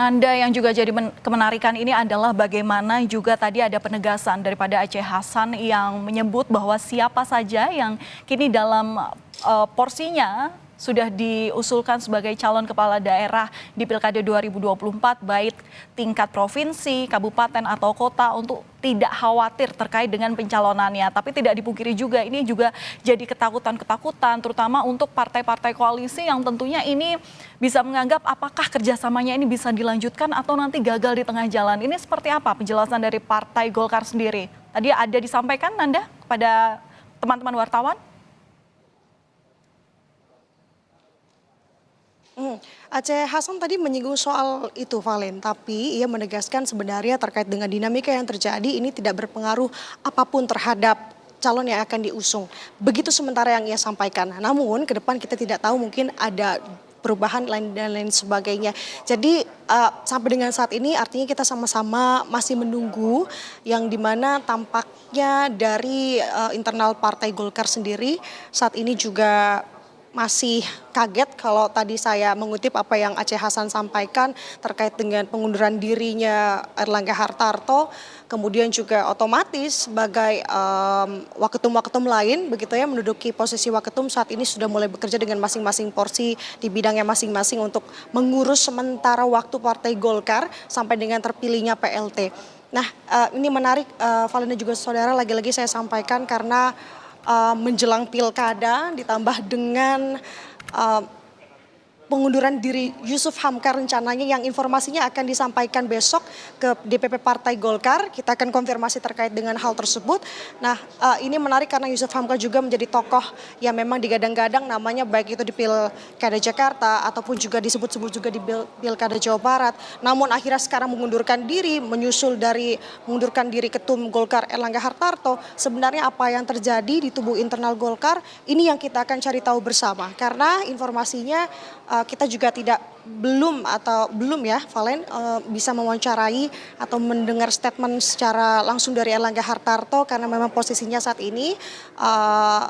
Anda yang juga jadi kemenarikan ini adalah bagaimana juga tadi ada penegasan daripada Aceh Hasan yang menyebut bahwa siapa saja yang kini dalam porsinya sudah diusulkan sebagai calon kepala daerah di Pilkada 2024 baik tingkat provinsi, kabupaten atau kota untuk tidak khawatir terkait dengan pencalonannya. Tapi tidak dipungkiri juga ini juga jadi ketakutan-ketakutan terutama untuk partai-partai koalisi yang tentunya ini bisa menganggap apakah kerjasamanya ini bisa dilanjutkan atau nanti gagal di tengah jalan. Ini seperti apa penjelasan dari Partai Golkar sendiri? Tadi ada disampaikan Nanda kepada teman-teman wartawan? Aceh Hasan tadi menyinggung soal itu, Valen, tapi ia menegaskan sebenarnya terkait dengan dinamika yang terjadi ini tidak berpengaruh apapun terhadap calon yang akan diusung. Begitu sementara yang ia sampaikan. Namun ke depan kita tidak tahu mungkin ada perubahan lain dan lain sebagainya. Jadi sampai dengan saat ini artinya kita sama-sama masih menunggu yang dimana tampaknya dari internal Partai Golkar sendiri saat ini juga masih kaget kalau tadi saya mengutip apa yang Aceh Hasan sampaikan terkait dengan pengunduran dirinya Erlangga Hartarto, kemudian juga otomatis sebagai waketum-waketum lain begitu ya menduduki posisi waketum saat ini sudah mulai bekerja dengan masing-masing porsi di bidangnya masing-masing untuk mengurus sementara waktu Partai Golkar sampai dengan terpilihnya PLT. Nah ini menarik Valen dan juga saudara, lagi-lagi saya sampaikan karena menjelang pilkada ditambah dengan pengunduran diri Yusuf Hamka rencananya yang informasinya akan disampaikan besok ke DPP Partai Golkar. Kita akan konfirmasi terkait dengan hal tersebut. Nah ini menarik karena Yusuf Hamka juga menjadi tokoh yang memang digadang-gadang namanya baik itu di Pilkada Jakarta ataupun juga disebut-sebut juga di Pilkada Jawa Barat. Namun akhirnya sekarang mengundurkan diri, menyusul dari mengundurkan diri Ketum Golkar Erlangga Hartarto. Sebenarnya apa yang terjadi di tubuh internal Golkar ini yang kita akan cari tahu bersama. Karena informasinya kita juga belum ya Valen bisa mewawancarai atau mendengar statement secara langsung dari Erlangga Hartarto karena memang posisinya saat ini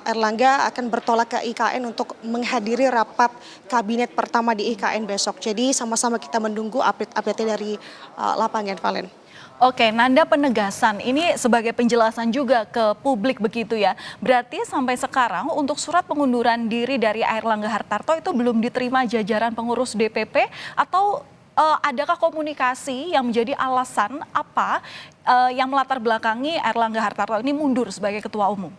Erlangga akan bertolak ke IKN untuk menghadiri rapat kabinet pertama di IKN besok. Jadi sama-sama kita menunggu update-update dari lapangan, Valen. Oke, Nanda, penegasan ini sebagai penjelasan juga ke publik begitu ya. Berarti sampai sekarang untuk surat pengunduran diri dari Erlangga Hartarto itu belum diterima jajaran pengurus DPP atau adakah komunikasi yang menjadi alasan apa yang melatar belakangi Erlangga Hartarto ini mundur sebagai ketua umum?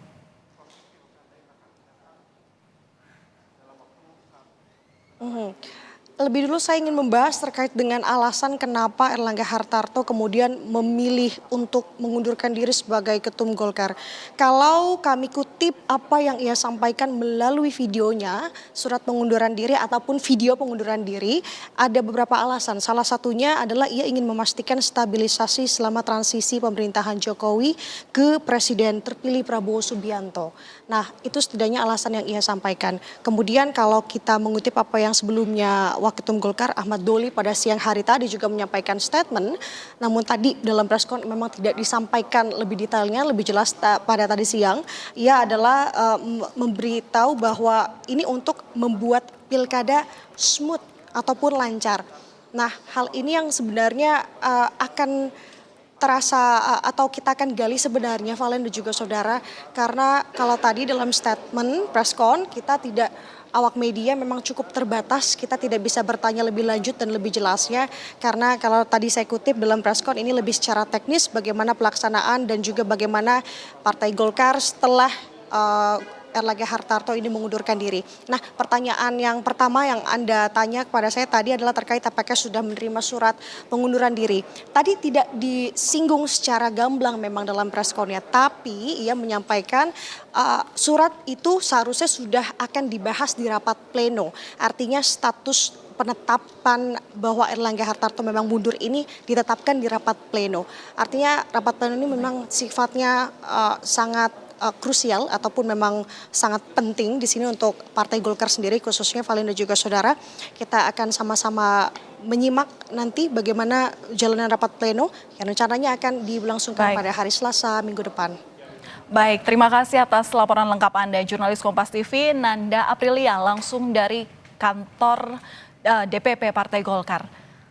Lebih dulu saya ingin membahas terkait dengan alasan kenapa Erlangga Hartarto kemudian memilih untuk mengundurkan diri sebagai ketum Golkar. Kalau kami kutip apa yang ia sampaikan melalui videonya, surat pengunduran diri ataupun video pengunduran diri, ada beberapa alasan. Salah satunya adalah ia ingin memastikan stabilisasi selama transisi pemerintahan Jokowi ke Presiden terpilih Prabowo Subianto. Nah, itu setidaknya alasan yang ia sampaikan. Kemudian kalau kita mengutip apa yang sebelumnya Waketum Golkar Ahmad Doli pada siang hari tadi juga menyampaikan statement, namun tadi dalam preskon memang tidak disampaikan lebih detailnya, lebih jelas pada tadi siang. Ia adalah memberitahu bahwa ini untuk membuat pilkada smooth ataupun lancar. Nah, hal ini yang sebenarnya akan terasa atau kita akan gali sebenarnya Valen dan juga saudara, karena kalau tadi dalam statement preskon kita tidak, awak media memang cukup terbatas, kita tidak bisa bertanya lebih lanjut dan lebih jelasnya karena kalau tadi saya kutip dalam preskon ini lebih secara teknis bagaimana pelaksanaan dan juga bagaimana Partai Golkar setelah Erlangga Hartarto ini mengundurkan diri. Nah, pertanyaan yang pertama yang Anda tanya kepada saya tadi adalah terkait apakah sudah menerima surat pengunduran diri. Tadi tidak disinggung secara gamblang memang dalam preskonnya, tapi ia menyampaikan surat itu seharusnya sudah akan dibahas di rapat pleno. Artinya status penetapan bahwa Erlangga Hartarto memang mundur ini ditetapkan di rapat pleno. Artinya rapat pleno ini memang sifatnya sangat krusial ataupun memang sangat penting di sini untuk Partai Golkar sendiri, khususnya Valen dan juga saudara. Kita akan sama-sama menyimak nanti bagaimana jalanan rapat pleno yang rencananya akan dilangsungkan pada hari Selasa minggu depan. Baik, terima kasih atas laporan lengkap Anda, jurnalis Kompas TV Nanda Aprilia langsung dari kantor DPP Partai Golkar.